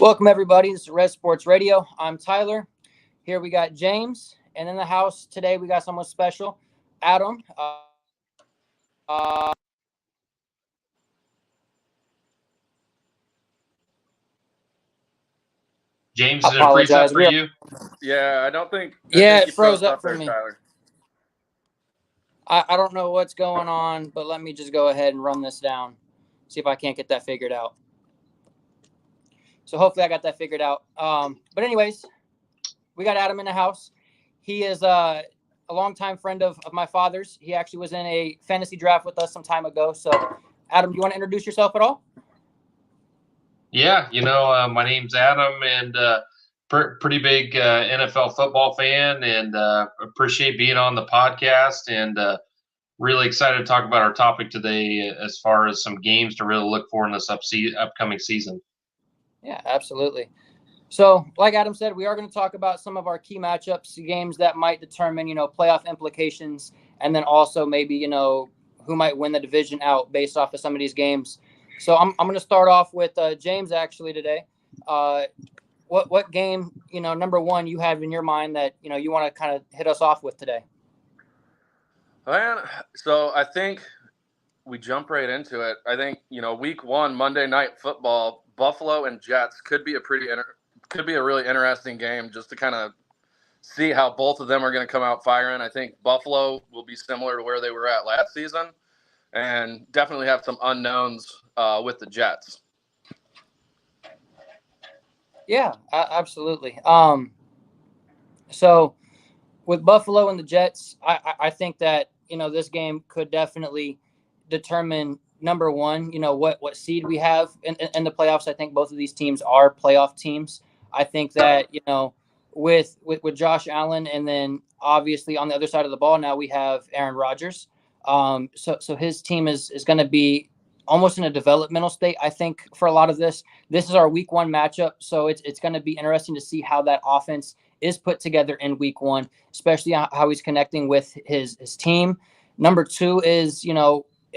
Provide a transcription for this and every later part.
Welcome, everybody. This is Red Sports Radio. I'm Tyler. Here we got James. And in the house today, we got someone special, Adam. James, did it freeze up for you? Yeah, I think it you froze up for there, me. Tyler. I don't know what's going on, but let me just go ahead and run this down, see if I can't get that figured out. So hopefully I got that figured out. But anyways, we got Adam in the house. He is a longtime friend of my father's. He actually was in a fantasy draft with us some time ago. So, Adam, do you want to introduce yourself at all? Yeah, my name's Adam, and pretty big NFL football fan, and appreciate being on the podcast, and really excited to talk about our topic today as far as some games to really look for in this upcoming season. Yeah, absolutely. So, like Adam said, we are going to talk about some of our key matchups, games that might determine, playoff implications, and then also maybe, who might win the division out based off of some of these games. So I'm going to start off with James actually today. What game, number one, you have in your mind that, you want to kind of hit us off with today? Man, so I think we jump right into it. I think, week one, Monday Night Football, Buffalo and Jets could be a really interesting game just to kind of see how both of them are going to come out firing. I think Buffalo will be similar to where they were at last season and definitely have some unknowns with the Jets. Yeah, absolutely. So with Buffalo and the Jets, I think that, this game could definitely determine number one, what seed we have in the playoffs. I think both of these teams are playoff teams. I think that, with Josh Allen, and then obviously on the other side of the ball now we have Aaron Rodgers. So his team is going to be almost in a developmental state. I think for a lot of this is our week one matchup. So it's going to be interesting to see how that offense is put together in week one, especially how he's connecting with his team. Number two is,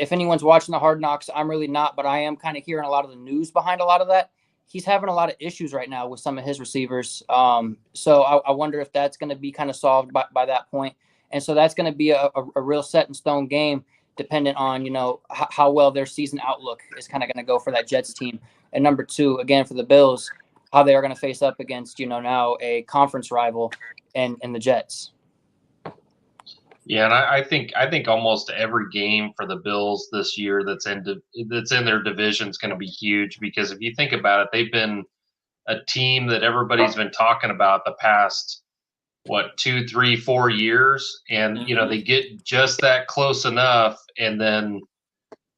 if anyone's watching the Hard Knocks, I'm really not, but I am kind of hearing a lot of the news behind a lot of that. He's having a lot of issues right now with some of his receivers. So I wonder if that's going to be kind of solved by that point. And so that's going to be a real set in stone game, dependent on, how well their season outlook is kind of going to go for that Jets team. And number two, again, for the Bills, how they are going to face up against, now a conference rival and the Jets. Yeah, and I think almost every game for the Bills this year that's in their division is going to be huge, because if you think about it, they've been a team that everybody's been talking about the past 2, 3, 4 years, and they get just that close enough, and then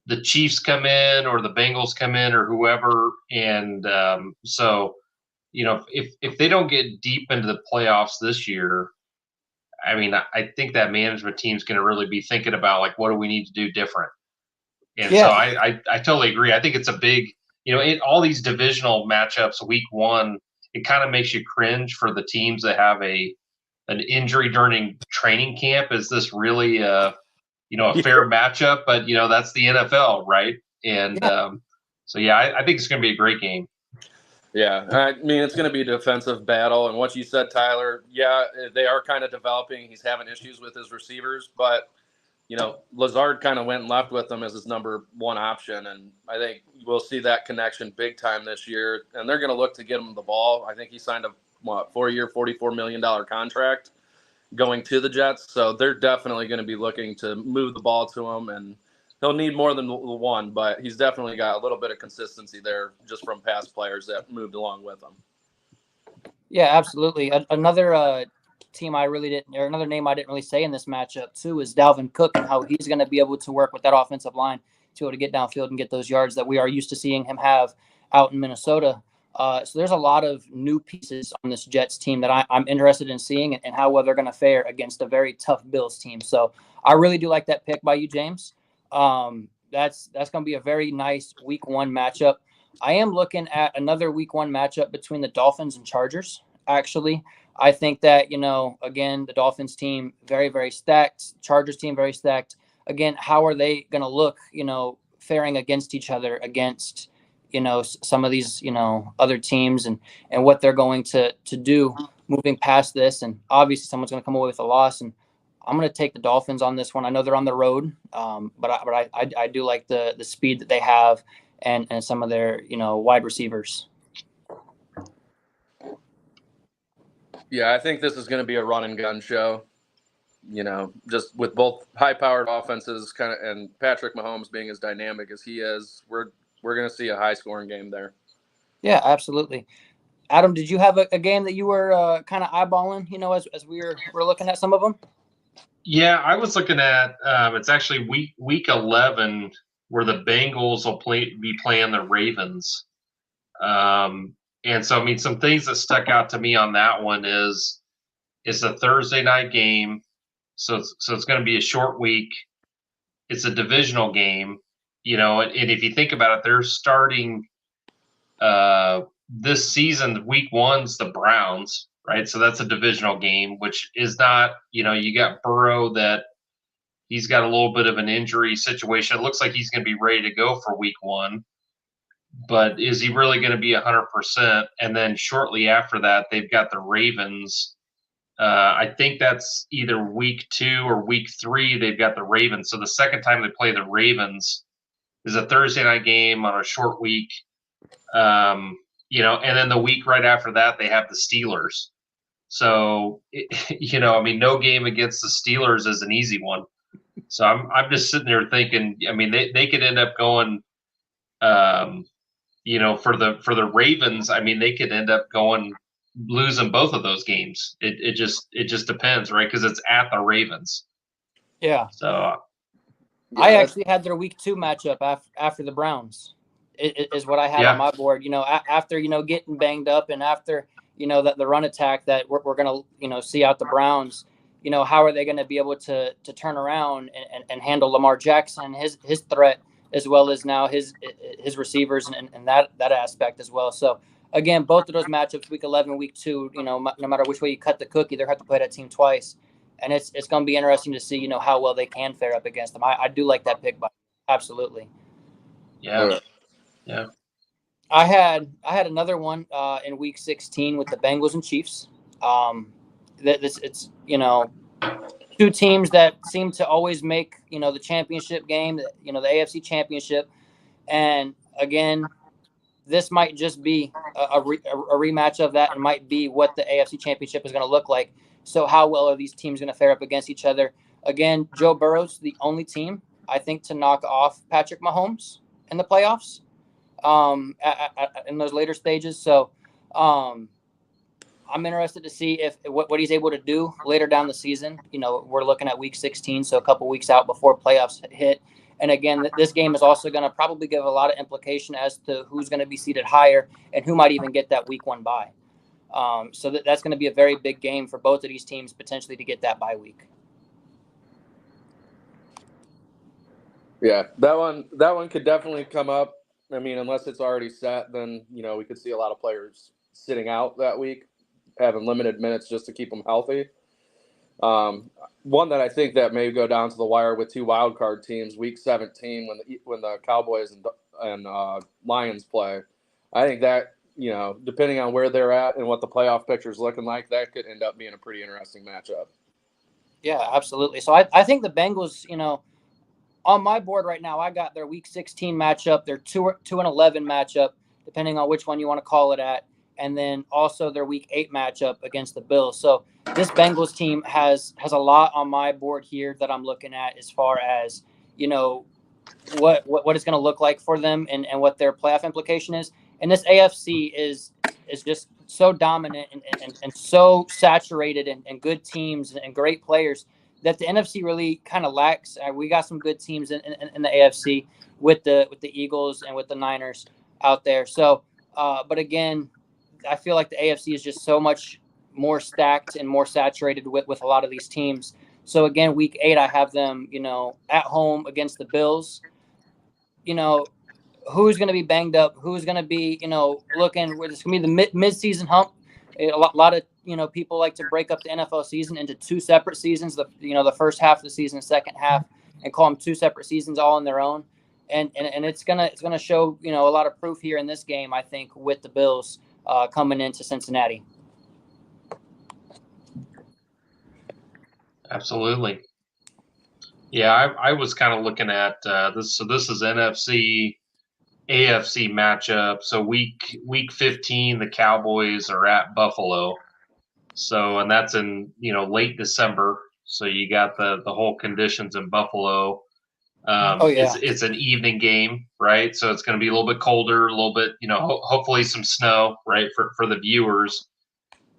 the Chiefs come in or the Bengals come in or whoever, and so if they don't get deep into the playoffs this year, I mean, I think that management team's going to really be thinking about, like, what do we need to do different? And so I totally agree. I think it's a big, all these divisional matchups week one, it kind of makes you cringe for the teams that have an injury during training camp. Is this really a fair matchup? But, that's the NFL, right? And I think it's going to be a great game. Yeah, I mean, it's going to be a defensive battle. And what you said, Tyler, they are kind of developing. He's having issues with his receivers, but, Lazard kind of went and left with him as his number one option. And I think we'll see that connection big time this year. And they're going to look to get him the ball. I think he signed a 4-year, $44 million contract going to the Jets. So they're definitely going to be looking to move the ball to him, and he'll need more than one, but he's definitely got a little bit of consistency there just from past players that moved along with him. Yeah, absolutely. Another team another name I didn't really say in this matchup too is Dalvin Cook, and how he's going to be able to work with that offensive line to be able to get downfield and get those yards that we are used to seeing him have out in Minnesota. So there's a lot of new pieces on this Jets team that I'm interested in seeing, and how well they're going to fare against a very tough Bills team. So I really do like that pick by you, James. That's going to be a very nice week one matchup. I am looking at another week one matchup between the Dolphins and Chargers. Actually, I think that, again, the Dolphins team, very, very stacked. Chargers team, very stacked. Again, how are they going to look, faring against each other against, some of these, other teams and what they're going to do moving past this. And obviously someone's going to come away with a loss, and I'm going to take the Dolphins on this one. I know they're on the road, but I do like the speed that they have and some of their, wide receivers. Yeah, I think this is going to be a run and gun show. Just with both high-powered offenses, and Patrick Mahomes being as dynamic as he is, we're going to see a high-scoring game there. Yeah, absolutely. Adam, did you have a game that you were kind of eyeballing? As we were looking at some of them. Yeah, I was looking at. It's actually week 11 where the Bengals will be playing the Ravens. And so, I mean, some things that stuck out to me on that one is it's a Thursday night game. So it's going to be a short week. It's a divisional game, and if you think about it, they're starting this season, week 1's the Browns, right? So that's a divisional game, which is not, you got Burrow that he's got a little bit of an injury situation. It looks like he's going to be ready to go for week 1. But is he really going to be 100%? And then shortly after that, they've got the Ravens. I think that's either week 2 or week 3. They've got the Ravens. So the second time they play the Ravens is a Thursday night game on a short week. And then the week right after that, they have the Steelers. So, no game against the Steelers is an easy one. So I'm just sitting there thinking, they could end up going. For the Ravens, they could end up losing both of those games. It just depends, right? Because it's at the Ravens. Yeah. So I actually had their week 2 matchup after the Browns. Is what I had on my board. After getting banged up, and after the run attack that we're gonna see out the Browns. How are they going to be able to turn around and handle Lamar Jackson, his threat, as well as now his receivers and that aspect as well. So again, both of those matchups, week 11, week 2, no matter which way you cut the cookie, they're going to have to play that team twice. And it's going to be interesting to see, how well they can fare up against them. I do like that pick, but absolutely. Yeah. I had another one in week 16 with the Bengals and Chiefs. It's two teams that seem to always make the championship game, the AFC championship, and again, this might just be a rematch of that, and might be what the AFC championship is going to look like. So how well are these teams going to fare up against each other? Again, Joe Burrow's the only team I think to knock off Patrick Mahomes in the playoffs in those later stages. So I'm interested to see if what he's able to do later down the season. We're looking at week 16, so a couple weeks out before playoffs hit. And again, this game is also going to probably give a lot of implication as to who's going to be seated higher and who might even get that week 1 bye. So that's going to be a very big game for both of these teams potentially to get that bye week. Yeah, that one could definitely come up. Unless it's already set, then we could see a lot of players sitting out that week, having limited minutes just to keep them healthy. One that I think that may go down to the wire with 2 wild card teams, week 17 when the Cowboys and Lions play. I think that depending on where they're at and what the playoff picture is looking like, that could end up being a pretty interesting matchup. Yeah, absolutely. So I think the Bengals, on my board right now, I got their week 16 matchup, their 2-11 matchup, depending on which one you want to call it at, and then also their week 8 matchup against the Bills. So this Bengals team has a lot on my board here that I'm looking at as far as, what it's going to look like for them and what their playoff implication is. And this AFC is just so dominant and so saturated and good teams and great players that the NFC really kind of lacks. We got some good teams in the AFC with the Eagles and with the Niners out there. So, but again, I feel like the AFC is just so much more stacked and more saturated with a lot of these teams. So again, week 8, I have them, at home against the Bills. Who's going to be banged up? Who's going to be, looking? It's going to be the mid-season hump. A lot of people like to break up the NFL season into 2 separate seasons. The first half of the season, second half, and call them 2 separate seasons all on their own. and it's gonna show a lot of proof here in this game. I think with the Bills coming into Cincinnati. Absolutely. Yeah, I was kind of looking at this. So this is NFC AFC matchup. So week 15, the Cowboys are at Buffalo. So and that's in late December. So you got the whole conditions in Buffalo. Oh yeah, It's an evening game, right? So it's going to be a little bit colder, a little bit hopefully some snow, right, for the viewers.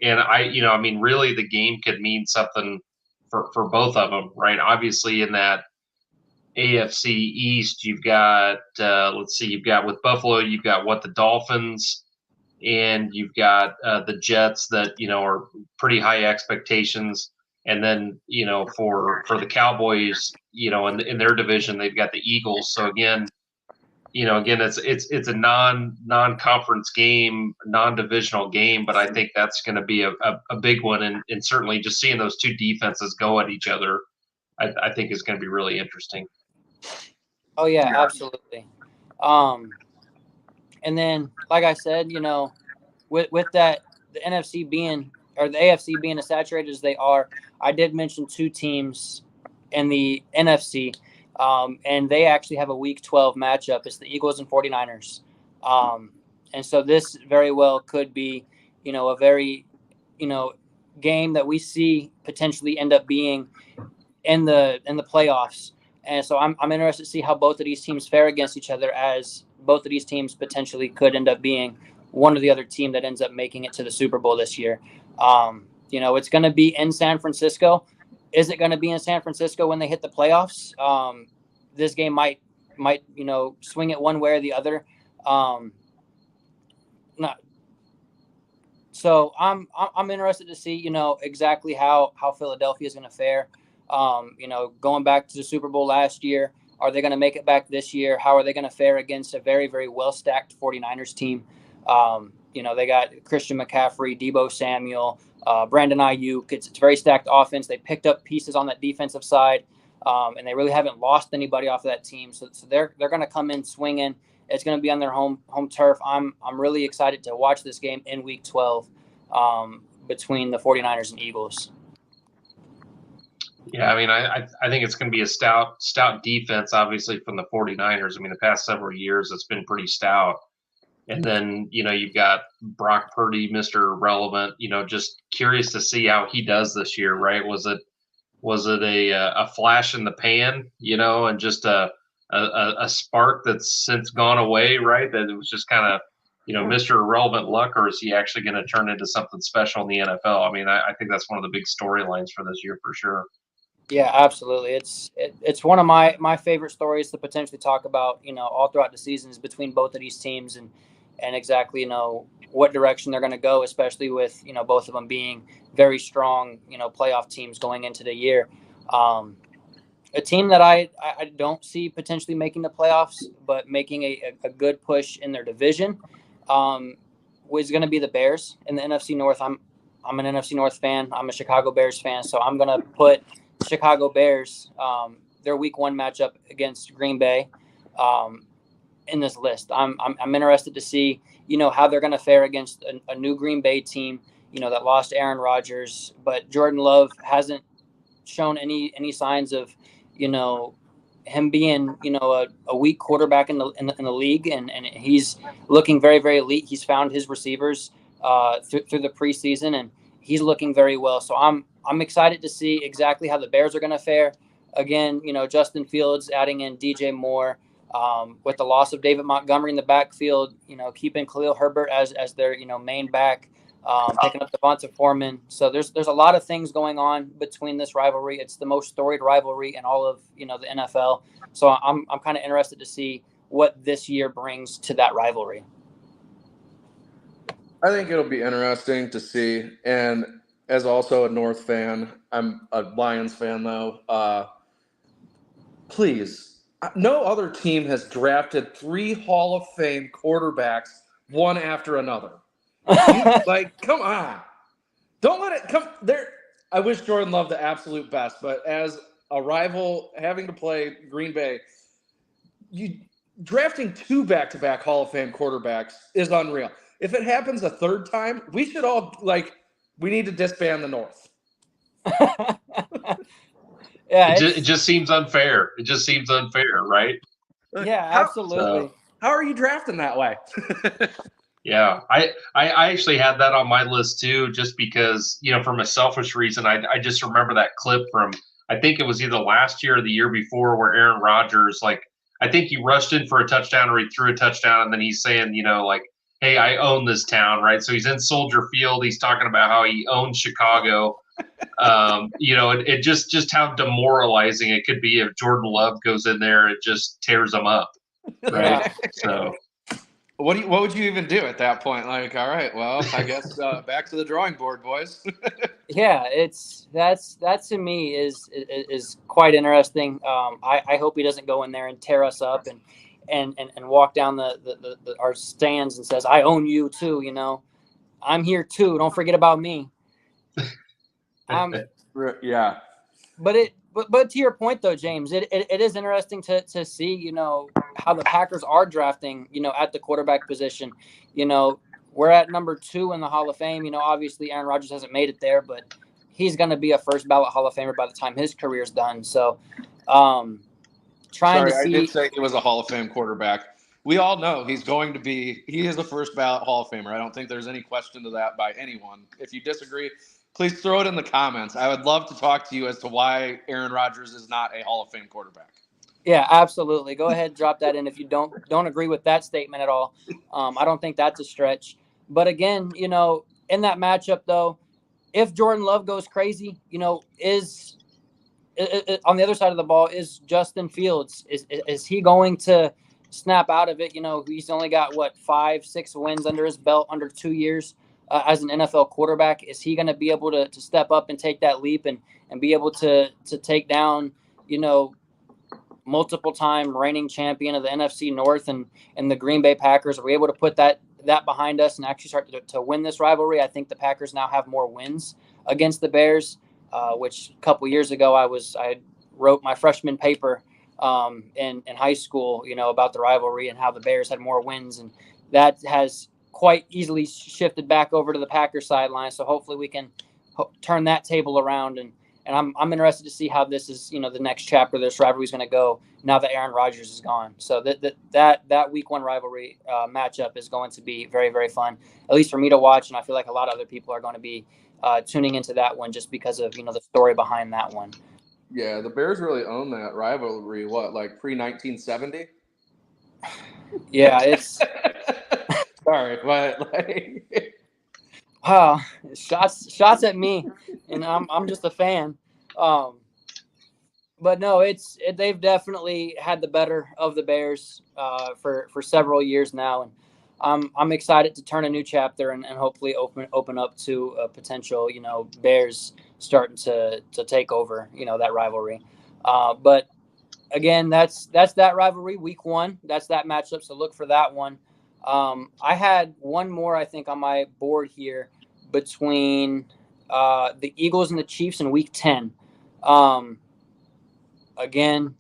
And I mean, really, the game could mean something for both of them, right? Obviously, in that AFC East, you've got you've got with Buffalo, you've got the Dolphins, and you've got the Jets that are pretty high expectations, and then for the Cowboys, in their division, they've got the Eagles. So again, it's a non-conference game, non-divisional game, but I think that's going to be a big one, and certainly just seeing those two defenses go at each other, I think is going to be really interesting. Oh yeah, absolutely. And then, like I said, with that, the NFC being or the AFC being as saturated as they are, I did mention two teams in the NFC, and they actually have a Week 12 matchup. It's the Eagles and 49ers. And so this very well could be, a very, game that we see potentially end up being in the playoffs. And so I'm interested to see how both of these teams fare against each other, as both of these teams potentially could end up being one or the other team that ends up making it to the Super Bowl this year. It's going to be in San Francisco. Is it going to be in San Francisco when they hit the playoffs? This game might swing it one way or the other. So I'm interested to see exactly how Philadelphia is going to fare. Going back to the Super Bowl last year, are they going to make it back this year? How are they going to fare against a very, very well-stacked 49ers team? They got Christian McCaffrey, Deebo Samuel, Brandon Ayuk. It's a very stacked offense. They picked up pieces on that defensive side, and they really haven't lost anybody off of that team. So they're going to come in swinging. It's going to be on their home turf. I'm really excited to watch this game in Week 12 between the 49ers and Eagles. Yeah, I mean, I think it's going to be a stout defense, obviously, from the 49ers. I mean, the past several years, it's been pretty stout. And then, you've got Brock Purdy, Mr. Irrelevant, just curious to see how he does this year, right? Was it a flash in the pan, and just a spark that's since gone away, right? That it was just kind of, Mr. Irrelevant luck, or is he actually going to turn into something special in the NFL? I mean, I think that's one of the big storylines for this year for sure. Yeah, absolutely. It's one of my favorite stories to potentially talk about, all throughout the seasons between both of these teams and exactly, what direction they're going to go, especially with, both of them being very strong, playoff teams going into the year. A team that I don't see potentially making the playoffs, but making a good push in their division was going to be the Bears in the NFC North. I'm an NFC North fan. I'm a Chicago Bears fan, so I'm going to put Chicago Bears, their Week 1 matchup against Green Bay, in this list. I'm interested to see, how they're going to fare against a new Green Bay team, that lost Aaron Rodgers, but Jordan Love hasn't shown any signs of, him being, a weak quarterback in the league, and he's looking very, very elite. He's found his receivers through the preseason, and he's looking very well. So I'm excited to see exactly how the Bears are going to fare. Again, Justin Fields adding in DJ Moore, with the loss of David Montgomery in the backfield, keeping Khalil Herbert as their, main back, picking up Devonta Foreman. So there's a lot of things going on between this rivalry. It's the most storied rivalry in all of, the NFL. So I'm kind of interested to see what this year brings to that rivalry. I think it'll be interesting to see. And as also a North fan, I'm a Lions fan, though. Please, no other team has drafted 3 Hall of Fame quarterbacks one after another. Come on. Don't let it come there. I wish Jordan Love the absolute best, but as a rival having to play Green Bay, drafting 2 back-to-back Hall of Fame quarterbacks is unreal. If it happens a third time, we should all we need to disband the North. Yeah, it just seems unfair. It just seems unfair, right? Yeah, absolutely. How are you drafting that way? Yeah, I actually had that on my list too, just because, from a selfish reason, I just remember that clip from, I think it was either last year or the year before, where Aaron Rodgers, I think he rushed in for a touchdown or he threw a touchdown, and then he's saying, hey, I own this town, right? So he's in Soldier Field. He's talking about how he owns Chicago. It just how demoralizing it could be if Jordan Love goes in there and just tears them up, right? Yeah. So. What would you even do at that point? All right, well, I guess back to the drawing board, boys. Yeah, that to me is quite interesting. I hope he doesn't go in there and tear us up and walk down our stands and says, "I own you too." I'm here too. Don't forget about me. Yeah. But to your point though, James, it is interesting to see, how the Packers are drafting, at the quarterback position. We're at number 2 in the Hall of Fame. Obviously Aaron Rodgers hasn't made it there, but he's going to be a first ballot Hall of Famer by the time his career's done. So, I did say he was a Hall of Fame quarterback. We all know he is a first ballot Hall of Famer. I don't think there's any question to that by anyone. If you disagree, please throw it in the comments. I would love to talk to you as to why Aaron Rodgers is not a Hall of Fame quarterback. Yeah, absolutely. Go ahead, drop that in if you don't agree with that statement at all. I don't think that's a stretch. But again, in that matchup though, if Jordan Love goes crazy, is on the other side of the ball is Justin Fields. Is he going to snap out of it? He's only got 5-6 wins under his belt under 2 years. As an NFL quarterback, is he going to be able to step up and take that leap and be able to take down, multiple time reigning champion of the NFC North and the Green Bay Packers? Are we able to put that behind us and actually start to win this rivalry? I think the Packers now have more wins against the Bears, which a couple years ago I wrote my freshman paper in high school, about the rivalry and how the Bears had more wins, and that has quite easily shifted back over to the Packers sideline. So hopefully we can turn that table around. And I'm interested to see how this is, the next chapter of this rivalry is going to go now that Aaron Rodgers is gone. So that week 1 rivalry matchup is going to be very, very fun, at least for me to watch. And I feel like a lot of other people are going to be tuning into that one just because of, the story behind that one. Yeah, the Bears really own that rivalry. Pre-1970? Yeah, it's sorry, but wow, shots at me, and I'm just a fan. But no, they've definitely had the better of the Bears for several years now, and I'm excited to turn a new chapter and hopefully open up to a potential Bears starting to take over that rivalry. But again, that's that rivalry week 1. That's that matchup. So look for that one. I had one more, I think, on my board here between the Eagles and the Chiefs in week 10. Again,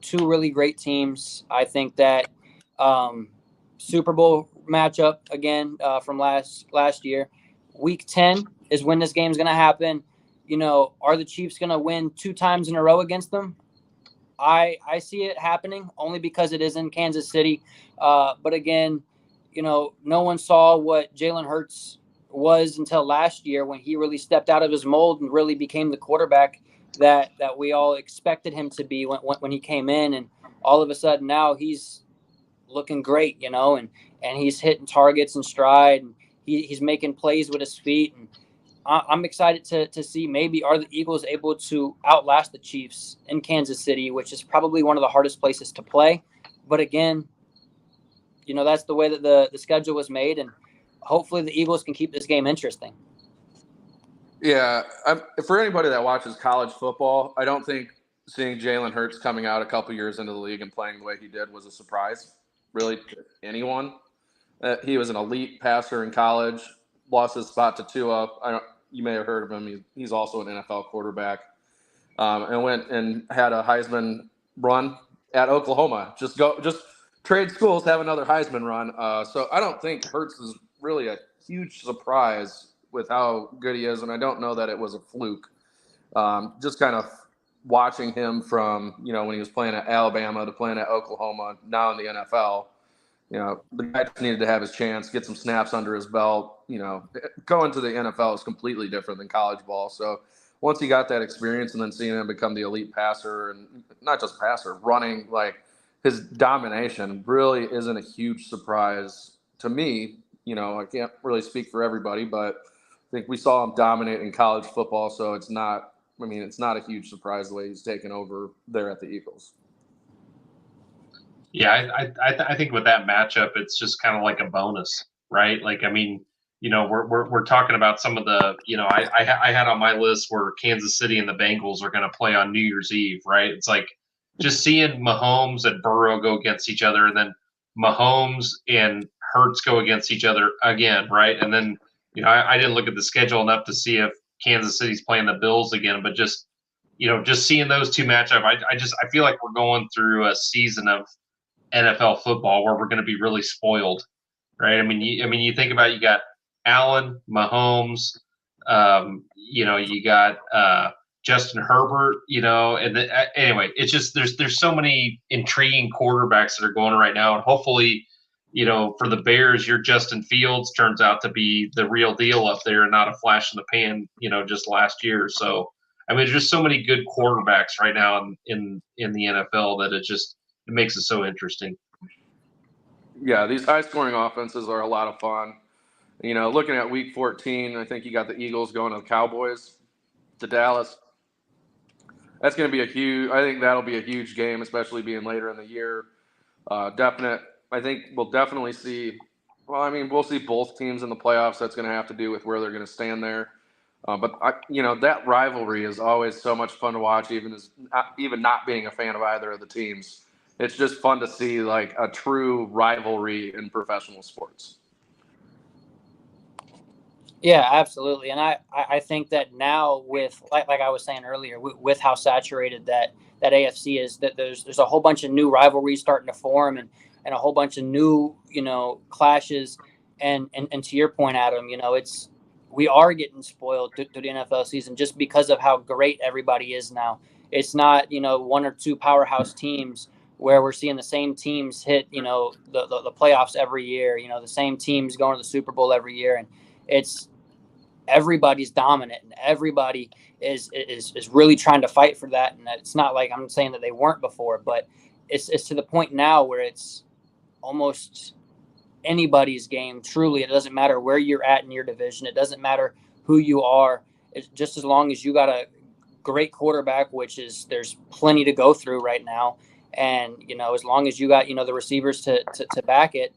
2 really great teams. I think that Super Bowl matchup again from last year. Week 10 is when this game's going to happen. Are the Chiefs going to win 2 times in a row against them? I see it happening only because it is in Kansas City. But again, no one saw what Jalen Hurts was until last year when he really stepped out of his mold and really became the quarterback that we all expected him to be when he came in. And all of a sudden now he's looking great, and he's hitting targets in stride, and he's making plays with his feet. And I'm excited to see maybe are the Eagles able to outlast the Chiefs in Kansas City, which is probably one of the hardest places to play. But again, that's the way that the schedule was made, and hopefully the Eagles can keep this game interesting. Yeah, for anybody that watches college football, I don't think seeing Jalen Hurts coming out a couple years into the league and playing the way he did was a surprise, really, to anyone. He was an elite passer in college, lost his spot to Tua. You may have heard of him. He's also an NFL quarterback, and went and had a Heisman run at Oklahoma. Just trade schools have another Heisman run. So I don't think Hurts is really a huge surprise with how good he is, and I don't know that it was a fluke. Just kind of watching him from, when he was playing at Alabama to playing at Oklahoma, now in the NFL, the guy just needed to have his chance, get some snaps under his belt. Going to the NFL is completely different than college ball. So once he got that experience and then seeing him become the elite passer, and not just passer, running, like his domination really isn't a huge surprise to me. I can't really speak for everybody, but I think we saw him dominate in college football. So it's not a huge surprise the way he's taken over there at the Eagles. Yeah, I think with that matchup, it's just kind of like a bonus, right? Like, I mean, we're talking about some of the, I had on my list where Kansas City and the Bengals are going to play on New Year's Eve, right? It's like just seeing Mahomes and Burrow go against each other, and then Mahomes and Hurts go against each other again, right? And then, I didn't look at the schedule enough to see if Kansas City's playing the Bills again, but just seeing those two match up, I feel like we're going through a season of NFL football where we're going to be really spoiled, right? I mean, you think about, you got Allen, Mahomes, you got Justin Herbert, and anyway, it's just there's so many intriguing quarterbacks that are going right now, and hopefully, for the Bears, your Justin Fields turns out to be the real deal up there and not a flash in the pan, just last year. So, I mean, there's just so many good quarterbacks right now in the NFL that it makes it so interesting. Yeah, these high-scoring offenses are a lot of fun. Looking at Week 14, I think you got the Eagles going to the Cowboys, to Dallas. That's going to be I think that'll be a huge game, especially being later in the year. I think we'll definitely see. Well, I mean, we'll see both teams in the playoffs. That's going to have to do with where they're going to stand there. But that rivalry is always so much fun to watch, even not being a fan of either of the teams. It's just fun to see like a true rivalry in professional sports. Yeah, absolutely. And I think that now with, like I was saying earlier, with how saturated that AFC is, that there's a whole bunch of new rivalries starting to form, and a whole bunch of new, clashes. And to your point, Adam, we are getting spoiled through the NFL season just because of how great everybody is now. It's not, one or two powerhouse teams where we're seeing the same teams hit, the playoffs every year, the same teams going to the Super Bowl every year. And it's everybody's dominant, and everybody is really trying to fight for that. And it's not like I'm saying that they weren't before, but it's to the point now where it's almost anybody's game. Truly, it doesn't matter where you're at in your division. It doesn't matter who you are. It's just as long as you got a great quarterback, which is there's plenty to go through right now. And, as long as you got, the receivers to back it,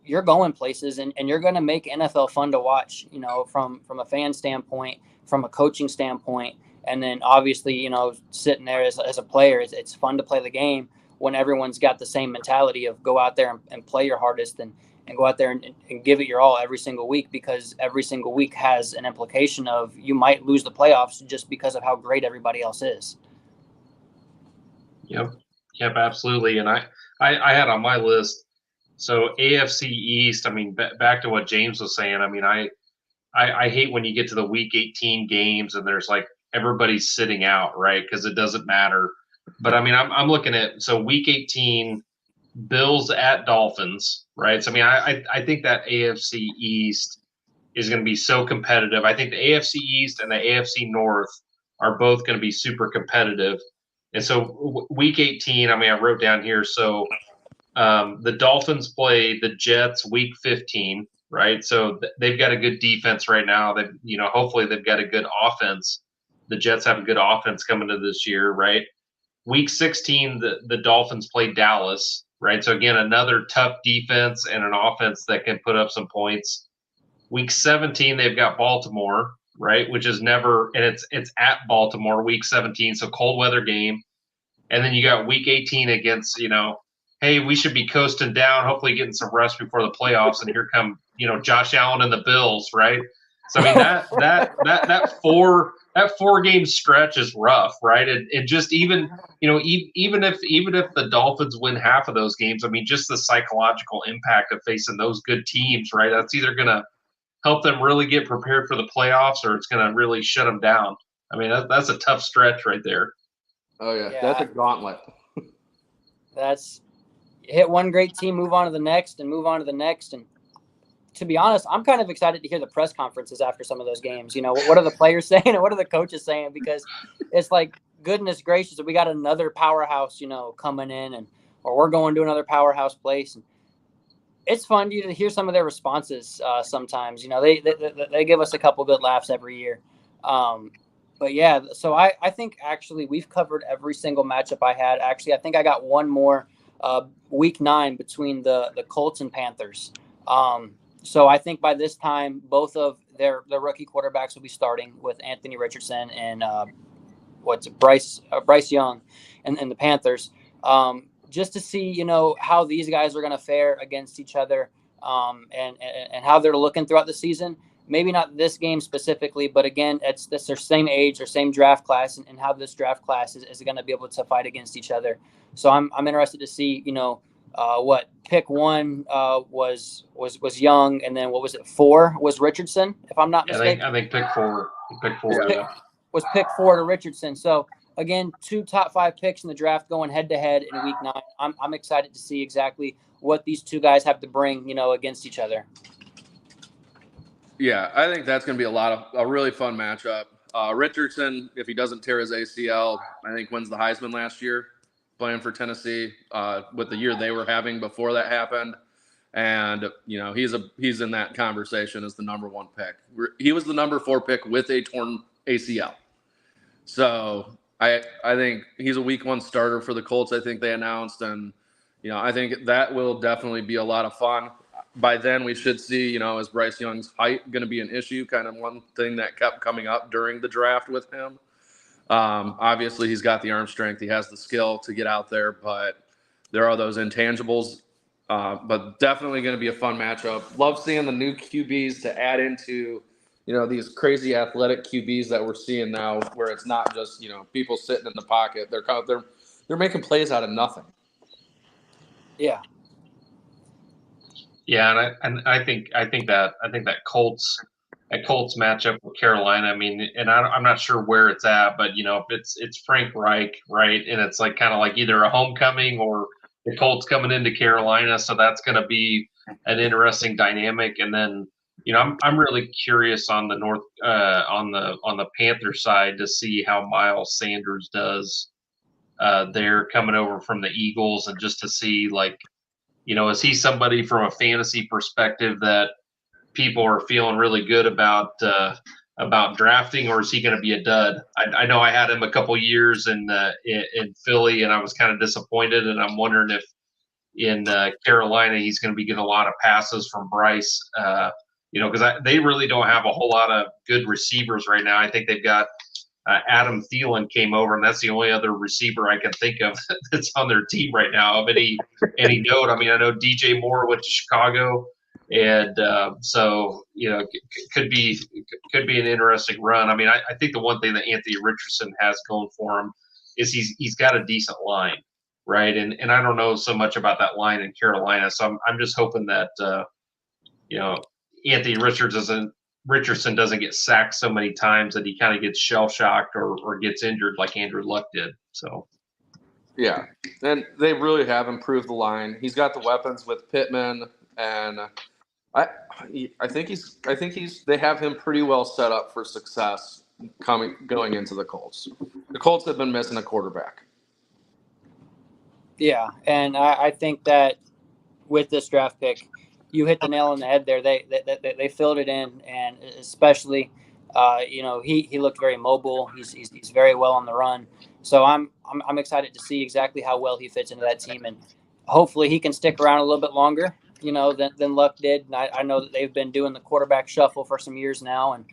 you're going places, and you're going to make NFL fun to watch, from a fan standpoint, from a coaching standpoint. And then obviously, sitting there as a player, it's fun to play the game when everyone's got the same mentality of go out there and play your hardest and go out there and give it your all every single week, because every single week has an implication of you might lose the playoffs just because of how great everybody else is. Yep, absolutely. And I had on my list, so AFC East, I mean, back to what James was saying, I mean, I hate when you get to the Week 18 games and there's like everybody's sitting out, right? Because it doesn't matter. But I mean, I'm looking at, so Week 18, Bills at Dolphins, right? So I mean, I think that AFC East is going to be so competitive. I think the AFC East and the AFC North are both going to be super competitive. And so Week 18, I mean, I wrote down here, so the Dolphins play the Jets Week 15, right? So they've got a good defense right now. That hopefully they've got a good offense. The Jets have a good offense coming to this year, right? Week 16, the Dolphins play Dallas, right? So again, another tough defense and an offense that can put up some points. Week 17, they've got Baltimore, right? Which is never, and it's at Baltimore, Week 17, so cold weather game. And then you got Week 18 against, hey, we should be coasting down, hopefully getting some rest before the playoffs. And here come, Josh Allen and the Bills, right? So I mean that 4 game stretch is rough, right? And just even even if the Dolphins win half of those games, I mean just the psychological impact of facing those good teams, right? That's either going to help them really get prepared for the playoffs, or it's going to really shut them down. I mean that's a tough stretch right there. Oh yeah. That's a gauntlet. That's hit one great team, move on to the next, and move on to the next. And to be honest, I'm kind of excited to hear the press conferences after some of those games. What are the players saying and what are the coaches saying? Because it's like, goodness gracious, we got another powerhouse, coming in, or we're going to another powerhouse place. And it's fun to hear some of their responses. Sometimes, they give us a couple good laughs every year. But yeah, so I think actually we've covered every single matchup I had. Actually, I think I got one more week 9 between the Colts and Panthers. So I think by this time, both of their rookie quarterbacks will be starting with Anthony Richardson and Bryce Young and the Panthers. Just to see, how these guys are going to fare against each other and how they're looking throughout the season. Maybe not this game specifically, but again, it's their same age or same draft class, and how this draft class is going to be able to fight against each other. So I'm interested to see, what pick 1 was Young, and then what was it? 4 was Richardson, if I'm not mistaken. I think pick 4. Was pick 4 to Richardson. So again, 2 top 5 picks in the draft going head to head in week 9. I'm excited to see exactly what these two guys have to bring, against each other. Yeah, I think that's going to be a really fun matchup. Richardson, if he doesn't tear his ACL, I think wins the Heisman last year, playing for Tennessee with the year they were having before that happened. And, he's in that conversation as the number 1 pick. He was the number 4 pick with a torn ACL. So I think he's a week 1 starter for the Colts, I think they announced. And, I think that will definitely be a lot of fun. By then we should see, is Bryce Young's height going to be an issue? Kind of one thing that kept coming up during the draft with him. Obviously he's got the arm strength. He has the skill to get out there, but there are those intangibles. But definitely going to be a fun matchup. Love seeing the new QBs to add into, these crazy athletic QBs that we're seeing now, where it's not just, people sitting in the pocket. They're making plays out of nothing. Yeah. Yeah, and I think that Colts matchup with Carolina. I mean, and I'm not sure where it's at, but it's Frank Reich, right? And it's like kind of like either a homecoming or the Colts coming into Carolina, so that's going to be an interesting dynamic. And then I'm really curious on the on the Panther side to see how Miles Sanders does. They're coming over from the Eagles, and just to see is he somebody from a fantasy perspective that people are feeling really good about drafting, or is he going to be a dud? I know I had him a couple years in Philly, and I was kind of disappointed, and I'm wondering if in Carolina he's going to be getting a lot of passes from Bryce, because they really don't have a whole lot of good receivers right now. I think they've got Adam Thielen came over, and that's the only other receiver I can think of that's on their team right now of any note. I mean, I know DJ Moore went to Chicago, and so could be an interesting run. I mean, I think the one thing that Anthony Richardson has going for him is he's got a decent line, right? And I don't know so much about that line in Carolina, so I'm just hoping that Anthony Richardson doesn't get sacked so many times that he kind of gets shell-shocked or gets injured like Andrew Luck did. So, yeah, and they really have improved the line. He's got the weapons with Pittman, and I think they have him pretty well set up for success going into the Colts. The Colts have been missing a quarterback. Yeah, and I think that with this draft pick, you hit the nail on the head there. They filled it in, and especially, he looked very mobile. He's very well on the run. So I'm excited to see exactly how well he fits into that team, and hopefully he can stick around a little bit longer, than Luck did. And I know that they've been doing the quarterback shuffle for some years now, and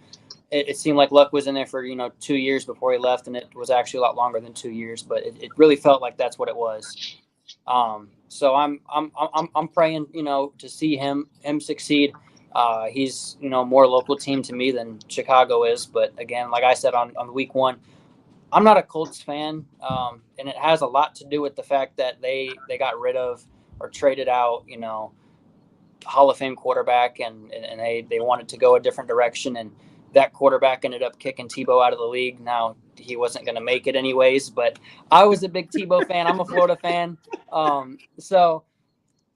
it seemed like Luck was in there for 2 years before he left, and it was actually a lot longer than 2 years, but it really felt like that's what it was. So I'm praying, to see him succeed. He's, more local team to me than Chicago is. But again, like I said on week one, I'm not a Colts fan, and it has a lot to do with the fact that they got rid of or traded out, Hall of Fame quarterback, and they wanted to go a different direction, and that quarterback ended up kicking Tebow out of the league. Now, he wasn't going to make it anyways, but I was a big Tebow fan. I'm a Florida fan. So,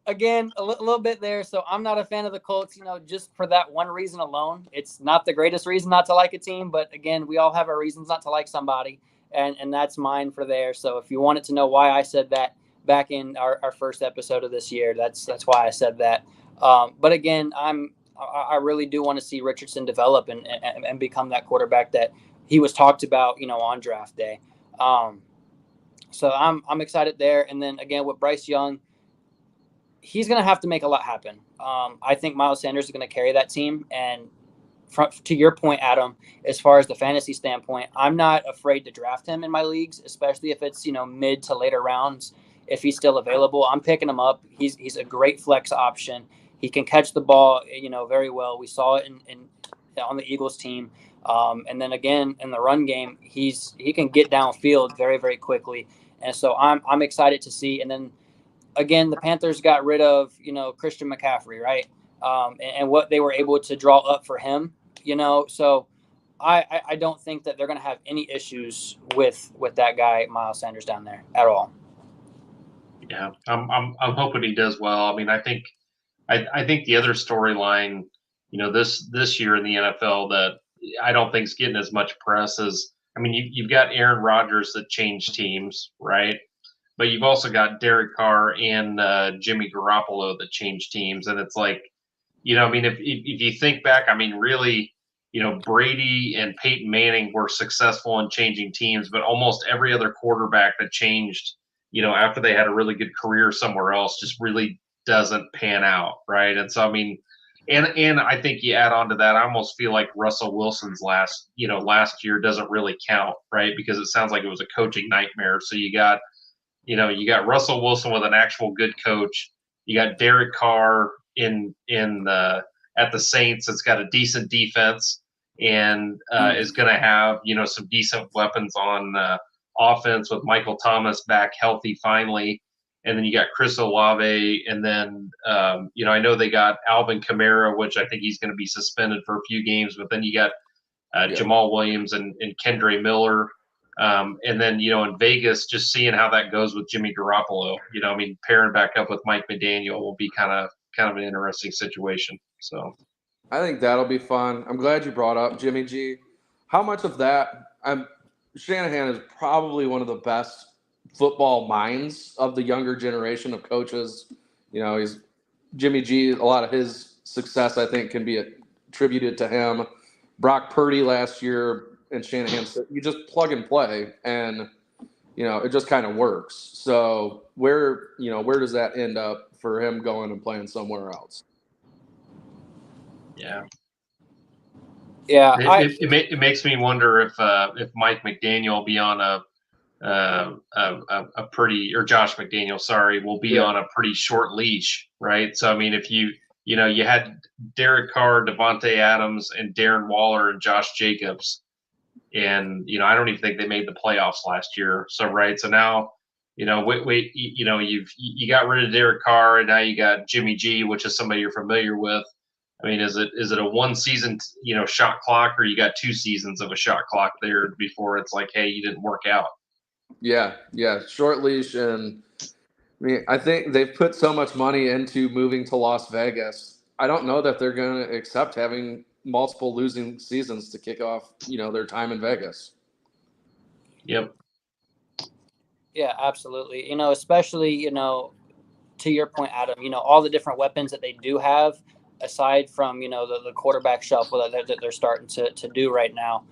again, a little bit there. So I'm not a fan of the Colts, just for that one reason alone. It's not the greatest reason not to like a team, but again, we all have our reasons not to like somebody, and that's mine for there. So if you wanted to know why I said that back in our first episode of this year, that's why I said that. But again, I really do want to see Richardson develop and become that quarterback that he was talked about, on draft day. So I'm excited there. And then again, with Bryce Young, he's going to have to make a lot happen. I think Miles Sanders is going to carry that team. And to your point, Adam, as far as the fantasy standpoint, I'm not afraid to draft him in my leagues, especially if it's, mid to later rounds. If he's still available, I'm picking him up. He's a great flex option. He can catch the ball, very well. We saw it on the Eagles team. And then again, in the run game, he can get downfield very, very quickly. And so I'm excited to see. And then again, the Panthers got rid of, Christian McCaffrey, right? And what they were able to draw up for him, so I don't think that they're going to have any issues with that guy, Miles Sanders, down there at all. Yeah, I'm hoping he does well. I mean, I think the other storyline, this year in the NFL that I don't think is getting as much press as, I mean, you've got Aaron Rodgers that changed teams, right? But you've also got Derek Carr and Jimmy Garoppolo that changed teams, and it's like, I mean, if you think back, I mean, really, Brady and Peyton Manning were successful in changing teams, but almost every other quarterback that changed, after they had a really good career somewhere else, just really doesn't pan out, right? And so, I mean, and I think you add on to that, I almost feel like Russell Wilson's last year doesn't really count, right? Because it sounds like it was a coaching nightmare. So you got Russell Wilson with an actual good coach. You got Derek Carr at the Saints. It's got a decent defense and is going to have some decent weapons on offense with Michael Thomas back healthy finally. And then you got Chris Olave, and then I know they got Alvin Kamara, which I think he's going to be suspended for a few games. But then you got Jamal Williams and Kendre Miller. And then, in Vegas, just seeing how that goes with Jimmy Garoppolo, I mean, pairing back up with Mike McDaniel will be kind of an interesting situation. So I think that'll be fun. I'm glad you brought up Jimmy G. How much of that Shanahan is probably one of the best football minds of the younger generation of coaches. He's Jimmy G. A lot of his success, I think, can be attributed to him. Brock Purdy last year, and Shanahan said, you just plug and play, and it just kind of works. So where does that end up for him going and playing somewhere else? Yeah. Yeah, it makes me wonder if Mike McDaniel will be on a pretty, or Josh McDaniel, sorry, will be on a pretty short leash, right? So I mean, if you had Derek Carr, Devontae Adams, and Darren Waller and Josh Jacobs. And, I don't even think they made the playoffs last year. So, right. So now, you got rid of Derek Carr, and now you got Jimmy G, which is somebody you're familiar with. I mean, is it a one season, shot clock, or you got 2 seasons of a shot clock there before it's like, hey, you didn't work out? Yeah. Short leash. And I mean, I think they've put so much money into moving to Las Vegas. I don't know that they're going to accept having multiple losing seasons to kick off, their time in Vegas. Yep. Yeah, absolutely. Especially, to your point, Adam, all the different weapons that they do have, aside from, the quarterback shuffle that they're starting to do right now,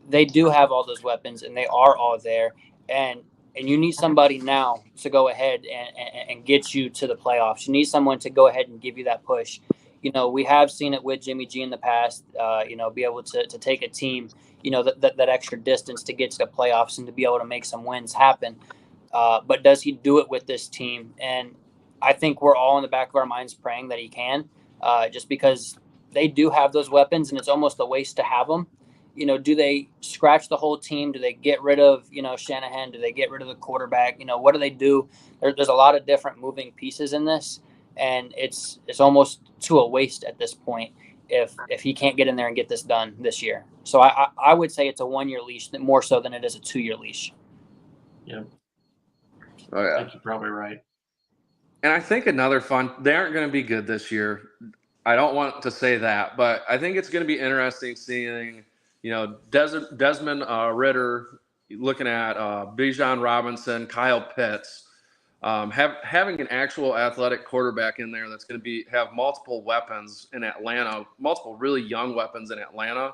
they do have all those weapons, and they are all there. And you need somebody now to go ahead and get you to the playoffs. You need someone to go ahead and give you that push. We have seen it with Jimmy G in the past, be able to take a team, that extra distance to get to the playoffs and to be able to make some wins happen. But does he do it with this team? And I think we're all in the back of our minds praying that he can, just because they do have those weapons, and it's almost a waste to have them. You know, do they scratch the whole team? Do they get rid of, you know, Shanahan? Do they get rid of the quarterback? You know, what do they do? There's a lot of different moving pieces in this, and it's almost to a waste at this point if he can't get in there and get this done this year. So I would say it's a 1-year leash more so than it is a 2-year leash. Yeah. Oh, yeah. I think you're probably right. And I think another they aren't going to be good this year. I don't want to say that, but I think it's going to be interesting seeing, you know, Desmond Ritter, looking at Bijan Robinson, Kyle Pitts, having an actual athletic quarterback in there that's going to have multiple weapons in Atlanta, multiple really young weapons in Atlanta,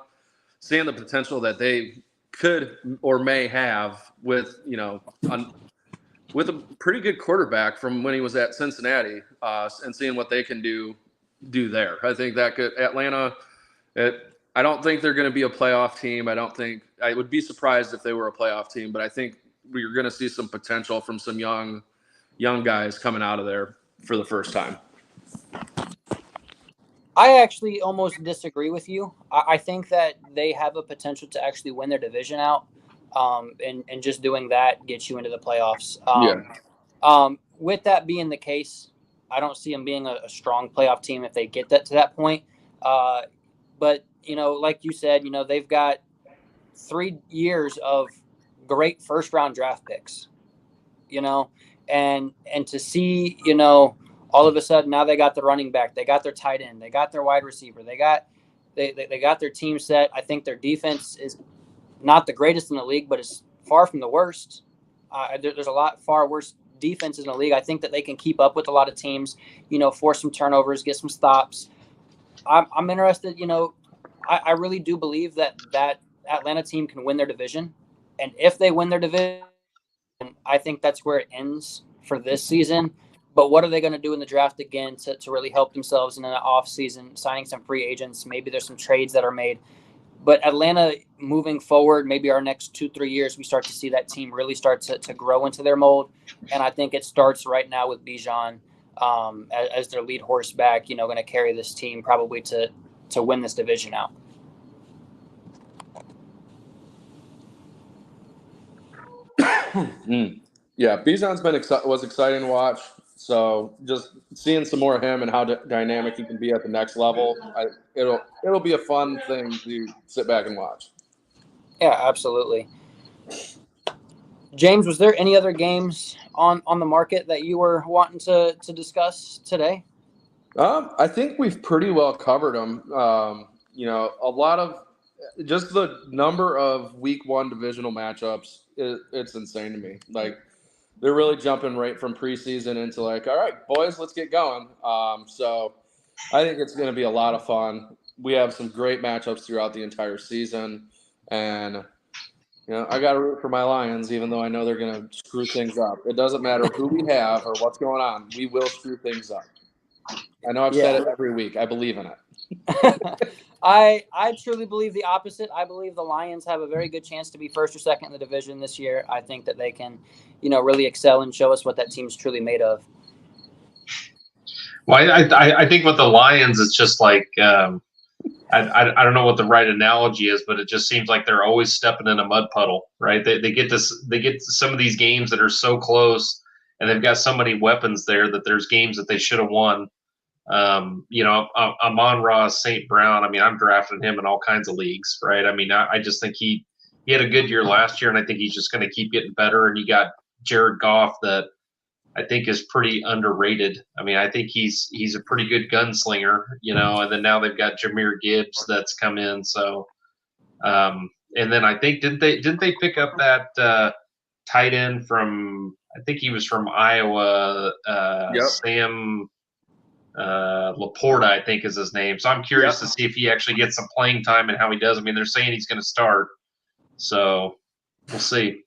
seeing the potential that they could or may have with, you know, with a pretty good quarterback from when he was at Cincinnati, and seeing what they can do there. I think that Atlanta, I don't think they're going to be a playoff team. I would be surprised if they were a playoff team, but I think we're going to see some potential from some young guys coming out of there for the first time. I actually almost disagree with you. I think that they have a potential to actually win their division out. And just doing that gets you into the playoffs. With that being the case, I don't see them being a strong playoff team if they get to that point. But, you know, like you said, you know, they've got 3 years of great first-round draft picks, you know, and to see, you know, all of a sudden now they got the running back, they got their tight end, they got their wide receiver, they got their team set. I think their defense is not the greatest in the league, but it's far from the worst. There's a lot far worse defenses in the league. I think that they can keep up with a lot of teams, you know, force some turnovers, get some stops. I'm interested, you know, I really do believe that Atlanta team can win their division. And if they win their division, I think that's where it ends for this season. But what are they going to do in the draft again to really help themselves in an off season, signing some free agents? Maybe there's some trades that are made. But Atlanta moving forward, maybe our next 2-3 years, we start to see that team really start to grow into their mold. And I think it starts right now with Bijan as their lead horseback, you know, going to carry this team probably to win this division out. Yeah, Bijan's was exciting to watch. So just seeing some more of him and how dynamic he can be at the next level, it'll be a fun thing to sit back and watch. Yeah, absolutely. James, was there any other games on the market that you were wanting to discuss today? I think we've pretty well covered them. You know, a lot of just the number of week 1 divisional matchups, it's insane to me. Like, they're really jumping right from preseason into like, all right, boys, let's get going. So I think it's going to be a lot of fun. We have some great matchups throughout the entire season. And, you know, I got to root for my Lions, even though I know they're going to screw things up. It doesn't matter who we have or what's going on. We will screw things up. I know I've said it every week. I believe in it. I truly believe the opposite. I believe the Lions have a very good chance to be first or second in the division this year. I think that they can, you know, really excel and show us what that team's truly made of. Well, I think with the Lions, it's just like I don't know what the right analogy is, but it just seems like they're always stepping in a mud puddle, right? They get some of these games that are so close, and they've got so many weapons there that there's games that they should have won. You know, Amon-Ra St. Brown, I mean, I'm drafting him in all kinds of leagues, right? I mean, I just think he had a good year last year, and I think he's just going to keep getting better. And you got Jared Goff that I think is pretty underrated. I mean, I think he's a pretty good gunslinger, you know, and then now they've got Jahmyr Gibbs that's come in. So, and then I think, didn't they pick up that tight end from, I think he was from Iowa, Sam Laporta, I think is his name. So I'm curious to see if he actually gets some playing time and how he does. I mean, they're saying he's going to start, so we'll see.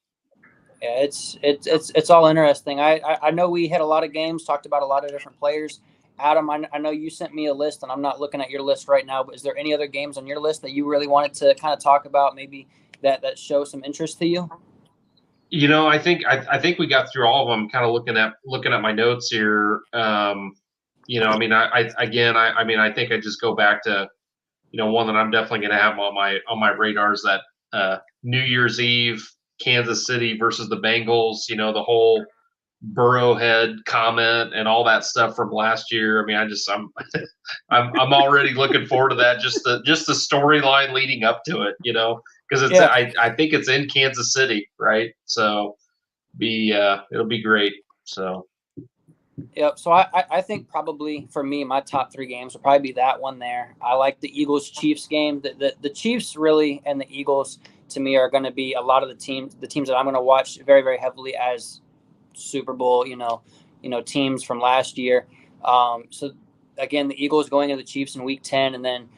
Yeah, it's all interesting. I know we hit a lot of games, talked about a lot of different players. Adam, I know you sent me a list, and I'm not looking at your list right now, but is there any other games on your list that you really wanted to kind of talk about, maybe that show some interest to you? You know, I think we got through all of them. Kind of looking at my notes here. You know, I mean, I think I just go back to one that I'm definitely going to have on my radar is that New Year's Eve Kansas City versus the Bengals. The whole Burrowhead comment and all that stuff from last year. I mean, I'm already looking forward to that. Just the storyline leading up to it, because it's I think it's in Kansas City, right? So it'll be great. So. Yep. So I think probably for me, my top 3 games will probably be that one there. I like the Eagles-Chiefs game. The Chiefs really and the Eagles to me are going to be a lot of the teams that I'm going to watch very, very heavily as Super Bowl, teams from last year. So again, the Eagles going to the Chiefs in week 10, and then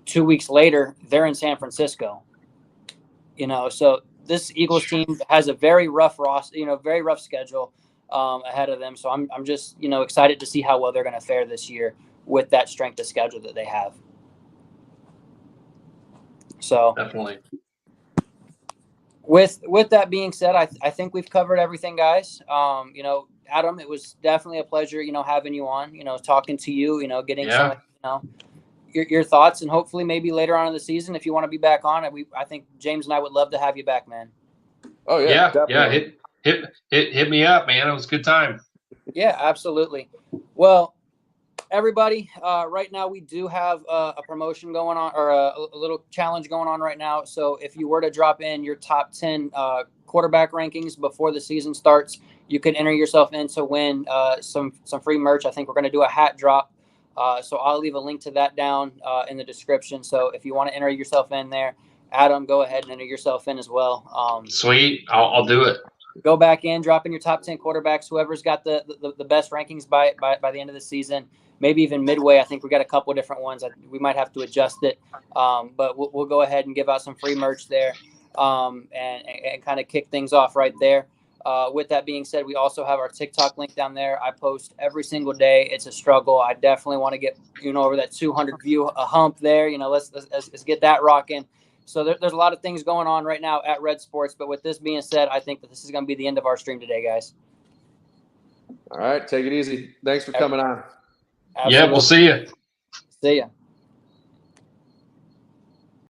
2 weeks later, they're in San Francisco. So this Eagles team has a very rough very rough schedule ahead of them. So I'm just, excited to see how well they're going to fare this year with that strength of schedule that they have. So definitely. With that being said, I think we've covered everything, guys. Adam, it was definitely a pleasure, having you on, talking to you, getting some, your thoughts, and hopefully maybe later on in the season, if you want to be back on, I think James and I would love to have you back, man. Oh yeah. Definitely. Hit me up, man. It was a good time. Yeah, absolutely. Well, everybody, right now we do have a promotion going on, or a little challenge going on right now. So if you were to drop in your top 10 quarterback rankings before the season starts, you can enter yourself in to win some free merch. I think we're going to do a hat drop. So I'll leave a link to that down in the description. So if you want to enter yourself in there, Adam, go ahead and enter yourself in as well. Sweet. I'll do it. Go back in, drop in your top 10 quarterbacks, whoever's got the best rankings by the end of the season. Maybe even midway. I think we got a couple of different ones. We might have to adjust it, but we'll go ahead and give out some free merch there, and kind of kick things off right there. With that being said, we also have our TikTok link down there. I post every single day. It's a struggle. I definitely want to get over that 200 view hump there. Let's get that rocking. So there's a lot of things going on right now at Red Sports. But with this being said, I think that this is going to be the end of our stream today, guys. All right, take it easy. Thanks for coming on. Absolutely. Yeah, we'll see you. See ya.